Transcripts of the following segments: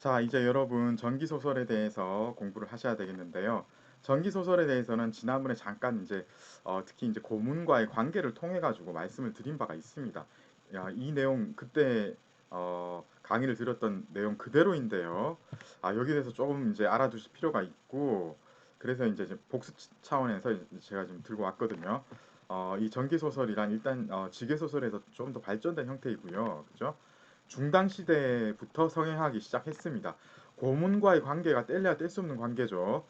자, 이제 여러분 전기소설에 대해서 공부를 하셔야 되겠는데요. 전기소설에 대해서는 지난번에 잠깐 이제 특히 이제 고문과의 관계를 통해 가지고 말씀을 드린 바가 있습니다. 야, 이 내용 그때 강의를 들었던 내용 그대로인데요. 여기에 대해서 조금 이제 알아두실 필요가 있고, 그래서 이제 복습 차원에서 이제 제가 지금 들고 왔거든요. 이 전기소설이란 일단 지계소설에서 좀 더 발전된 형태이고요. 그죠? 중당 시대부터 성행하기 시작했습니다. 고문과의 관계가 뗄래야 뗄 수 없는 관계죠.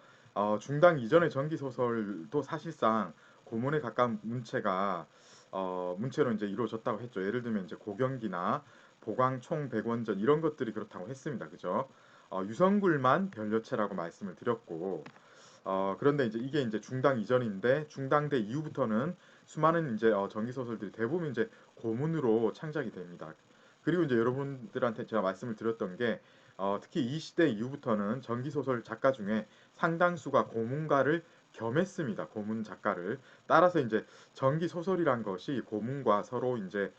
중당 이전의 전기 소설도 사실상 고문에 가까운 문체로 이제 이루어졌다고 했죠. 예를 들면 이제 고경기나 보광총 백원전 이런 것들이 그렇다고 했습니다. 그죠? 유성굴만 변료체라고 말씀을 드렸고, 그런데 이제 이게 이제 중당 이전인데 중당대 이후부터는 수많은 이제 전기 소설들이 대부분 이제 고문으로 창작이 됩니다. 그리고 이제 여러분들한테 제가 말씀을 드렸던 게 특히 이 시대 이후부터는 전기 소설 작가 중에 상당수가 고문가를 겸했습니다. 고문 작가를 따라서 이제 전기 소설이란 것이 고문과 서로 이제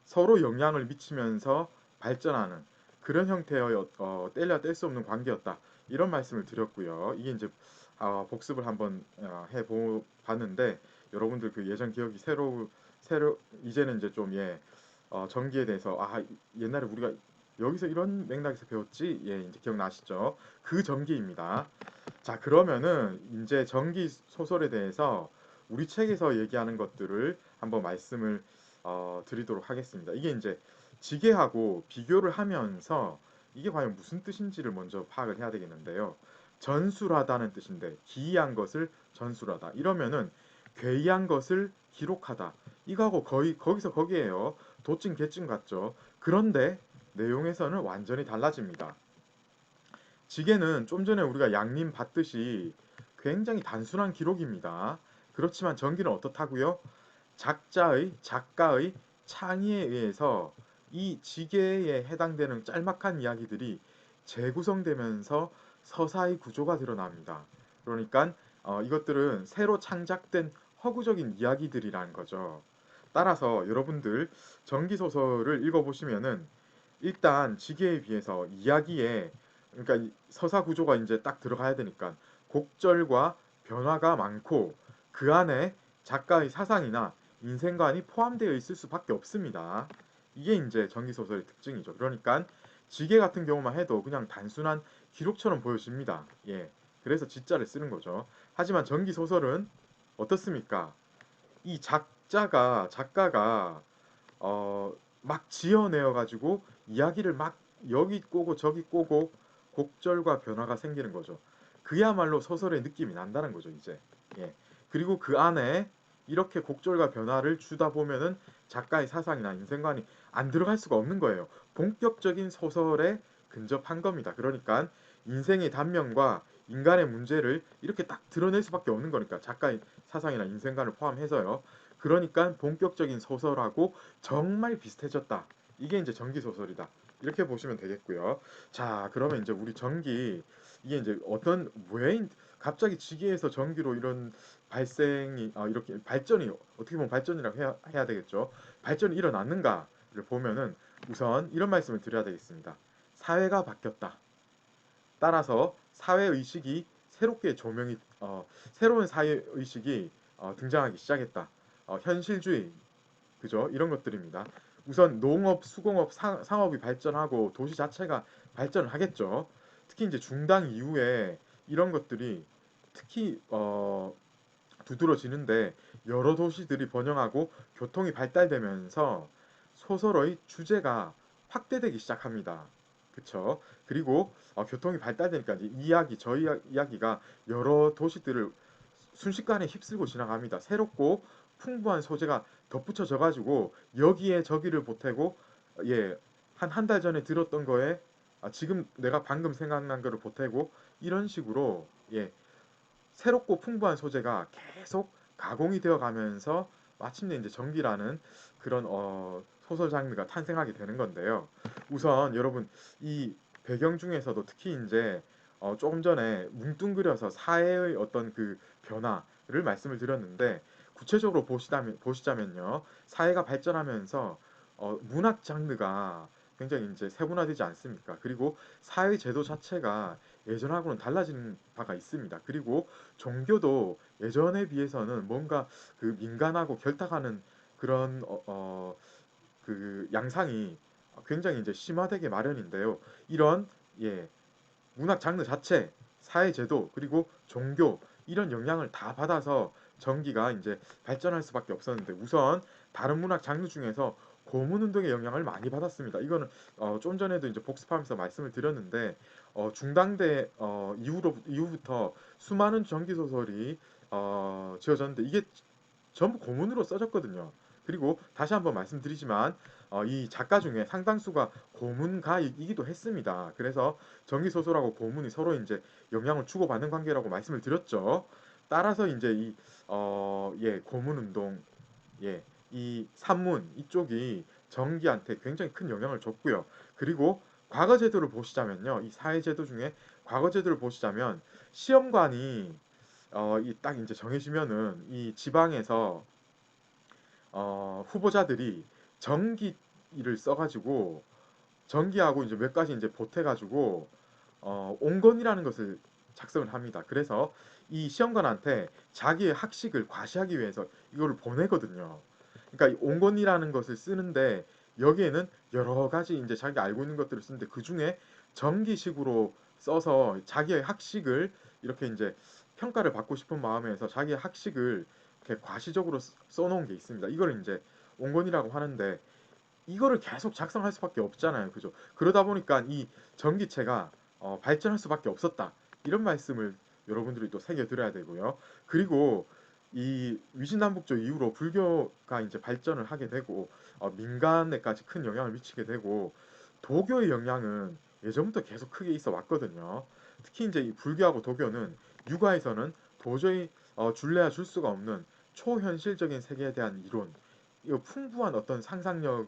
서로 영향을 미치면서 발전하는 그런 형태의 뗄래야 뗄 수 없는 관계였다. 이런 말씀을 드렸고요. 이게 이제 복습을 한번 봤는데 여러분들 그 예전 기억이 새로 이제는 이제 좀 전기에 대해서 옛날에 우리가 여기서 이런 맥락에서 배웠지 이제 기억나시죠? 그 전기입니다. 자, 그러면은 이제 전기 소설에 대해서 우리 책에서 얘기하는 것들을 한번 말씀을 드리도록 하겠습니다. 이게 이제 지게하고 비교를 하면서 이게 과연 무슨 뜻인지를 먼저 파악을 해야 되겠는데요. 전술하다는 뜻인데 기이한 것을 전술하다. 이러면은 괴이한 것을 기록하다. 이거하고 거의 거기서 거기에요. 도찐 개찐 같죠. 그런데 내용에서는 완전히 달라집니다. 지게는 좀 전에 우리가 양님 봤듯이 굉장히 단순한 기록입니다. 그렇지만 전기는 어떻다고요? 작가의 창의에 의해서 이 지계에 해당되는 짤막한 이야기들이 재구성되면서 서사의 구조가 드러납니다. 그러니까 이것들은 새로 창작된 허구적인 이야기들이라는 거죠. 따라서 여러분들 전기소설을 읽어보시면은 일단 지계에 비해서 이야기에 그러니까 서사 구조가 이제 딱 들어가야 되니까 곡절과 변화가 많고 그 안에 작가의 사상이나 인생관이 포함되어 있을 수밖에 없습니다. 이게 이제 전기소설의 특징이죠. 그러니까 지게 같은 경우만 해도 그냥 단순한 기록처럼 보여집니다. 예. 그래서 지자를 쓰는 거죠. 하지만 전기소설은 어떻습니까? 이 작가가 막 지어내어 가지고 이야기를 막 여기 꼬고 저기 꼬고 곡절과 변화가 생기는 거죠. 그야말로 소설의 느낌이 난다는 거죠, 이제. 예. 그리고 그 안에 이렇게 곡절과 변화를 주다 보면은 작가의 사상이나 인생관이 안 들어갈 수가 없는 거예요. 본격적인 소설에 근접한 겁니다. 그러니까 인생의 단면과 인간의 문제를 이렇게 딱 드러낼 수밖에 없는 거니까 작가의 사상이나 인생관을 포함해서요. 그러니까 본격적인 소설하고 정말 비슷해졌다. 이게 이제 전기 소설이다. 이렇게 보시면 되겠고요. 자, 그러면 이제 우리 전기 이게 이제 왜 갑자기 지기에서 전기로 이런 발생이 이렇게 발전이 어떻게 보면 발전이라고 해야 되겠죠. 발전이 일어났는가를 보면은 우선 이런 말씀을 드려야 되겠습니다. 사회가 바뀌었다. 따라서 사회 의식이 새로운 사회 의식이 등장하기 시작했다. 현실주의, 그죠? 이런 것들입니다. 우선 농업, 수공업, 상업이 발전하고 도시 자체가 발전을 하겠죠. 특히 이제 중당 이후에 이런 것들이 특히 두드러지는데 여러 도시들이 번영하고 교통이 발달되면서 소설의 주제가 확대되기 시작합니다. 그쵸? 그리고 교통이 발달되니까 이제 이야기가 여러 도시들을 순식간에 휩쓸고 지나갑니다. 새롭고 풍부한 소재가 덧붙여져 가지고 여기에 저기를 보태고 한 달 전에 들었던 거에 지금 내가 방금 생각난 거를 보태고 이런 식으로 새롭고 풍부한 소재가 계속 가공이 되어 가면서 마침내 이제 전기라는 그런 소설 장르가 탄생하게 되는 건데요. 우선 여러분 이 배경 중에서도 특히 이제 조금 전에 뭉뚱그려서 사회의 어떤 그 변화를 말씀을 드렸는데 보시자면요. 사회가 발전하면서 문학 장르가 굉장히 이제 세분화되지 않습니까? 그리고 사회 제도 자체가 예전하고는 달라지는 바가 있습니다. 그리고 종교도 예전에 비해서는 뭔가 그 민감하고 결탁하는 그런 그 양상이 굉장히 이제 심화되게 마련인데요. 이런 예, 문학 장르 자체, 사회 제도, 그리고 종교 이런 영향을 다 받아서 전기가 이제 발전할 수밖에 없었는데 우선 다른 문학 장르 중에서 고문 운동의 영향을 많이 받았습니다. 이거는 좀 전에도 이제 복습하면서 말씀을 드렸는데 중당대 이후부터 수많은 전기 소설이 지어졌는데 이게 전부 고문으로 써졌거든요. 그리고 다시 한번 말씀드리지만 이 작가 중에 상당수가 고문가이기도 했습니다. 그래서 전기소설하고 고문이 서로 이제 영향을 주고받는 관계라고 말씀을 드렸죠. 따라서 이제 고문운동, 이 산문 이쪽이 전기한테 굉장히 큰 영향을 줬고요. 그리고 과거제도를 보시자면요, 이 사회제도 중에 과거제도를 보시자면 시험관이 이 딱 이제 정해지면은 이 지방에서 후보자들이 전기를 써가지고 전기하고 이제 몇 가지 이제 보태가지고 온건이라는 것을 작성을 합니다. 그래서 이 시험관한테 자기의 학식을 과시하기 위해서 이거를 보내거든요. 그러니까 이 온건이라는 것을 쓰는데 여기에는 여러 가지 이제 자기가 알고 있는 것들을 쓰는데 그 중에 전기식으로 써서 자기의 학식을 이렇게 이제 평가를 받고 싶은 마음에서 자기의 학식을 이렇게 과시적으로 써놓은 게 있습니다. 이걸 이제 온건이라고 하는데 이거를 계속 작성할 수밖에 없잖아요. 그죠? 그러다 보니까 이 전기체가 발전할 수밖에 없었다. 이런 말씀을 여러분들이 또 새겨 들어야 되고요. 그리고 이 위신남북조 이후로 불교가 이제 발전을 하게 되고 민간에까지 큰 영향을 미치게 되고 도교의 영향은 예전부터 계속 크게 있어 왔거든요. 특히 이제 이 불교하고 도교는 육아에서는 도저히 줄래야 줄 수가 없는 초현실적인 세계에 대한 이론, 이 풍부한 어떤 상상력을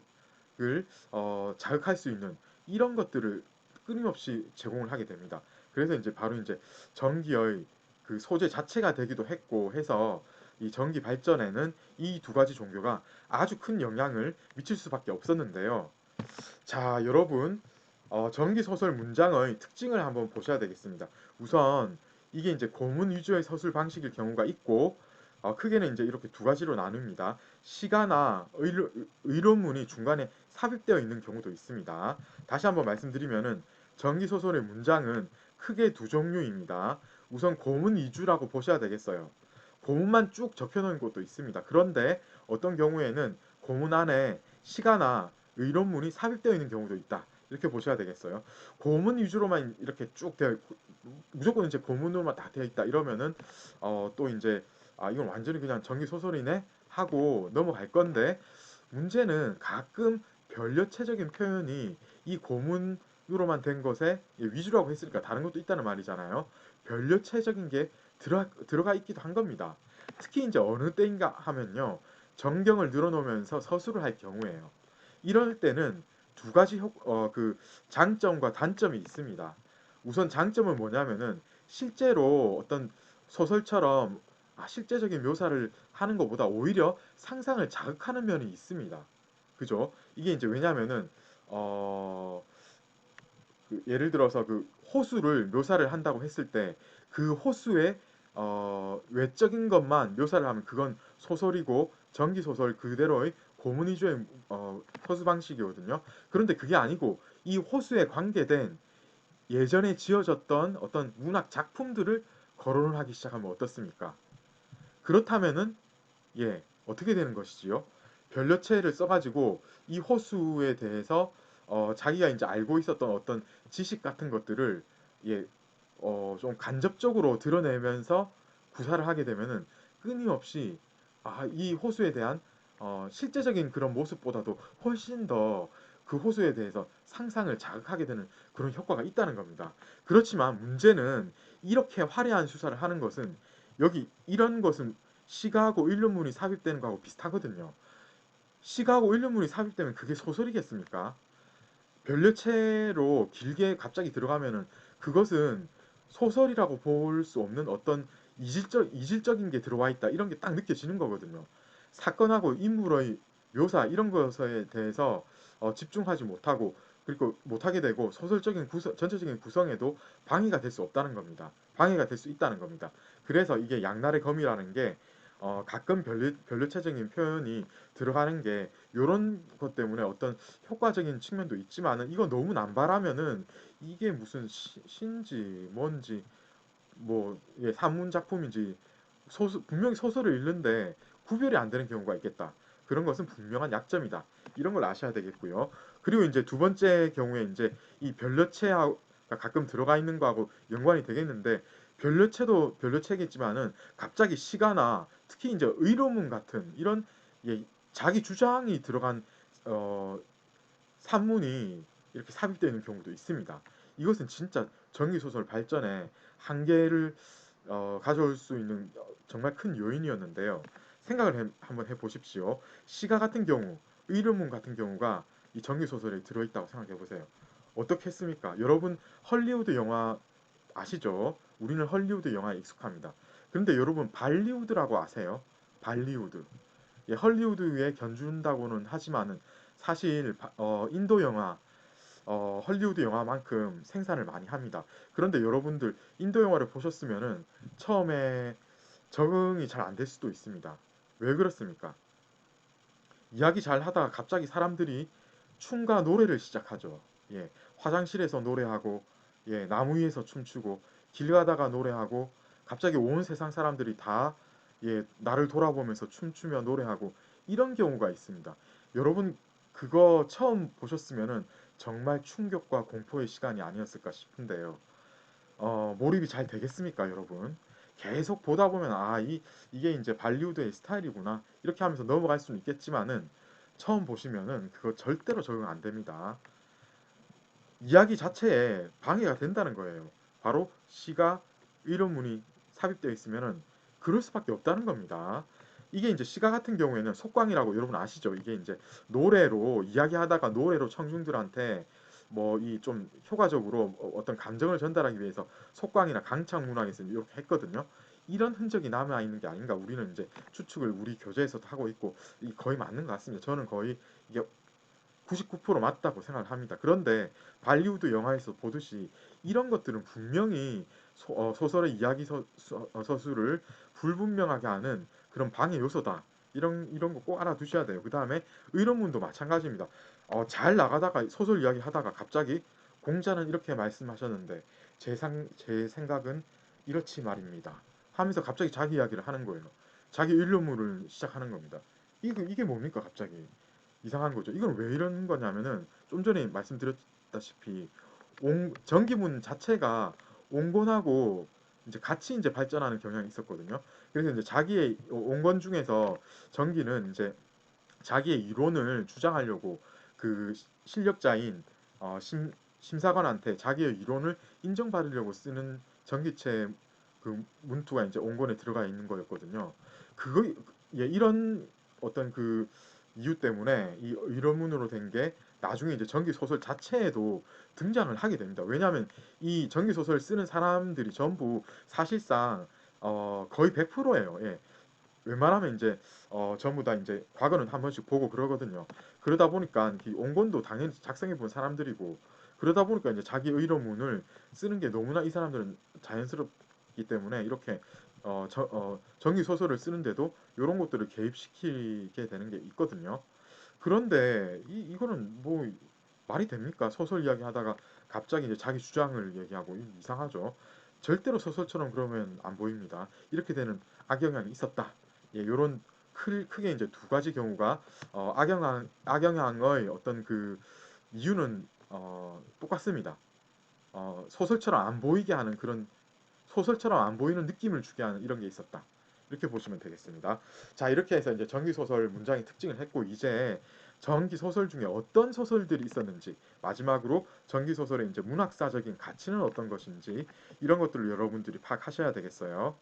자극할 수 있는 이런 것들을 끊임없이 제공을 하게 됩니다. 그래서 이제 바로 이제 전기의 그 소재 자체가 되기도 했고 해서 이 전기 발전에는 이 두 가지 종교가 아주 큰 영향을 미칠 수밖에 없었는데요. 자, 여러분, 전기 소설 문장의 특징을 한번 보셔야 되겠습니다. 우선 이게 이제 고문 위주의 서술 방식일 경우가 있고 크게는 이제 이렇게 두 가지로 나눕니다. 시가나 의론문이 중간에 삽입되어 있는 경우도 있습니다. 다시 한번 말씀드리면은 전기 소설의 문장은 크게 두 종류입니다. 우선 고문 위주라고 보셔야 되겠어요. 고문만 쭉 적혀놓은 것도 있습니다. 그런데 어떤 경우에는 고문 안에 시가나 의론문이 삽입되어 있는 경우도 있다. 이렇게 보셔야 되겠어요. 고문 위주로만 이렇게 쭉 되어 무조건 이제 고문으로만 다 되어 있다 이러면은 또 이제 이건 완전히 그냥 전기 소설이네 하고 넘어갈 건데 문제는 가끔 변려체적인 표현이 이 고문으로만 된 것에 위주라고 했으니까 다른 것도 있다는 말이잖아요. 변려체적인 게 들어가 있기도 한 겁니다. 특히 이제 어느 때인가 하면요. 정경을 늘어놓으면서 서술을 할 경우에요. 이럴 때는 두 가지 그 장점과 단점이 있습니다. 우선 장점은 뭐냐면은 실제로 어떤 소설처럼 실제적인 묘사를 하는 것보다 오히려 상상을 자극하는 면이 있습니다. 그죠? 이게 이제 왜냐면은 그 예를 들어서 그 호수를 묘사를 한다고 했을 때 그 호수의 외적인 것만 묘사를 하면 그건 소설이고 전기 소설 그대로의 고문 위주의 서술 방식이거든요. 그런데 그게 아니고 이 호수에 관계된 예전에 지어졌던 어떤 문학 작품들을 거론을 하기 시작하면 어떻습니까? 그렇다면은 어떻게 되는 것이지요? 변려체를 써가지고 이 호수에 대해서 자기가 이제 알고 있었던 어떤 지식 같은 것들을 예, 좀 간접적으로 드러내면서 구사를 하게 되면은 끊임없이 이 호수에 대한 실제적인 그런 모습보다도 훨씬 더 그 호수에 대해서 상상을 자극하게 되는 그런 효과가 있다는 겁니다. 그렇지만 문제는 이렇게 화려한 수사를 하는 것은 여기 이런 것은 시가하고 일륜문이 삽입되는 거하고 비슷하거든요. 시가하고 일륜문이 삽입되면 그게 소설이겠습니까? 변려체로 길게 갑자기 들어가면은 그것은 소설이라고 볼 수 없는 어떤 이질적인 게 들어와 있다 이런 게 딱 느껴지는 거거든요. 사건하고 인물의 묘사 이런 것에 대해서 집중하지 못하고 그리고 못하게 되고 소설적인 전체적인 구성에도 방해가 될 수 없다는 겁니다. 방해가 될 수 있다는 겁니다. 그래서 이게 양날의 검이라는 게 가끔 변류체적인 표현이 들어가는 게 요런 것 때문에 어떤 효과적인 측면도 있지만은 이거 너무 남발하면은 이게 무슨 신지 뭔지 뭐 예, 산문 작품인지 분명히 소설을 읽는데 구별이 안 되는 경우가 있겠다. 그런 것은 분명한 약점이다. 이런 걸 아셔야 되겠고요. 그리고 이제 두 번째 경우에 이제 이 변려체가 가끔 들어가 있는 거하고 연관이 되겠는데 변려체도 변려체겠지만은 갑자기 시가나 특히 이제 의로문 같은 이런 예, 자기 주장이 들어간 어, 산문이 이렇게 삽입되어 있는 경우도 있습니다. 이것은 진짜 전기소설 발전에 한계를 가져올 수 있는 정말 큰 요인이었는데요. 생각을 한번 해보십시오. 시가 같은 경우, 의료문 같은 경우가 이 전기소설에 들어있다고 생각해 보세요. 어떻게 했습니까? 여러분 헐리우드 영화 아시죠? 우리는 헐리우드 영화에 익숙합니다. 그런데 여러분 발리우드라고 아세요? 발리우드. 예, 헐리우드에 견준다고는 하지만은 사실 인도 영화, 헐리우드 영화만큼 생산을 많이 합니다. 그런데 여러분들 인도 영화를 보셨으면은 처음에 적응이 잘 안 될 수도 있습니다. 왜 그렇습니까? 이야기 잘 하다가 갑자기 사람들이 춤과 노래를 시작하죠. 예, 화장실에서 노래하고, 예, 나무 위에서 춤추고, 길 가다가 노래하고, 갑자기 온 세상 사람들이 다, 예, 나를 돌아보면서 춤추며 노래하고, 이런 경우가 있습니다. 여러분, 그거 처음 보셨으면은 정말 충격과 공포의 시간이 아니었을까 싶은데요. 몰입이 잘 되겠습니까, 여러분? 계속 보다 보면 이게 이제 발리우드의 스타일이구나 이렇게 하면서 넘어갈 수는 있겠지만은 처음 보시면은 그거 절대로 적응 안 됩니다. 이야기 자체에 방해가 된다는 거예요. 바로 시가 의론문이 삽입되어 있으면은 그럴 수밖에 없다는 겁니다. 이게 이제 시가 같은 경우에는 속광이라고 여러분 아시죠? 이게 이제 노래로 이야기하다가 노래로 청중들한테 뭐 이 좀 효과적으로 어떤 감정을 전달하기 위해서 속광이나 강창 문학에서 이렇게 했거든요. 이런 흔적이 남아 있는 게 아닌가 우리는 이제 추측을 우리 교재에서도 하고 있고 거의 맞는 것 같습니다. 저는 거의 이게 99% 맞다고 생각을 합니다. 그런데 발리우드 영화에서 보듯이 이런 것들은 분명히 소설의 이야기 서술을 불분명하게 하는 그런 방해 요소다. 이런 거 꼭 알아두셔야 돼요. 그 다음에 의론문도 마찬가지입니다. 잘 나가다가 소설 이야기 하다가 갑자기 공자는 이렇게 말씀하셨는데 제 생각은 이렇지 말입니다. 하면서 갑자기 자기 이야기를 하는 거예요. 자기 의론문을 시작하는 겁니다. 이게 뭡니까 갑자기? 이상한 거죠. 이건 왜 이런 거냐면은 좀 전에 말씀드렸다시피 전기문 자체가 온건하고 이제 같이 이제 발전하는 경향이 있었거든요. 그래서 이제 자기의 온건 중에서 전기는 이제 자기의 이론을 주장하려고 그 실력자인 심사관한테 자기의 이론을 인정받으려고 쓰는 전기체 그 문투가 이제 온건에 들어가 있는 거였거든요. 그거 예, 이런 어떤 그 이유 때문에 이 이론문으로 된 게 나중에 이제 전기 소설 자체에도 등장을 하게 됩니다. 왜냐하면 이 전기 소설을 쓰는 사람들이 전부 사실상 거의 100%예요. 예. 웬만하면 이제 전부 다 이제 과거는 한 번씩 보고 그러거든요. 그러다 보니까 이 온건도 당연히 작성해 본 사람들이고 그러다 보니까 이제 자기 의론문을 쓰는 게 너무나 이 사람들은 자연스럽기 때문에 이렇게 정의 소설을 쓰는데도 이런 것들을 개입시키게 되는 게 있거든요. 그런데 이거는 뭐 말이 됩니까? 소설 이야기 하다가 갑자기 이제 자기 주장을 얘기하고 이상하죠. 절대로 소설처럼 그러면 안 보입니다. 이렇게 되는 악영향이 있었다. 예, 요런 크게 이제 두 가지 경우가 악영향의 어떤 그 이유는 똑같습니다. 소설처럼 안 보이게 하는 그런 소설처럼 안 보이는 느낌을 주게 하는 이런 게 있었다. 이렇게 보시면 되겠습니다. 자, 이렇게 해서 이제 전기소설 문장의 특징을 했고, 이제 전기소설 중에 어떤 소설들이 있었는지, 마지막으로 전기소설의 이제 문학사적인 가치는 어떤 것인지, 이런 것들을 여러분들이 파악하셔야 되겠어요.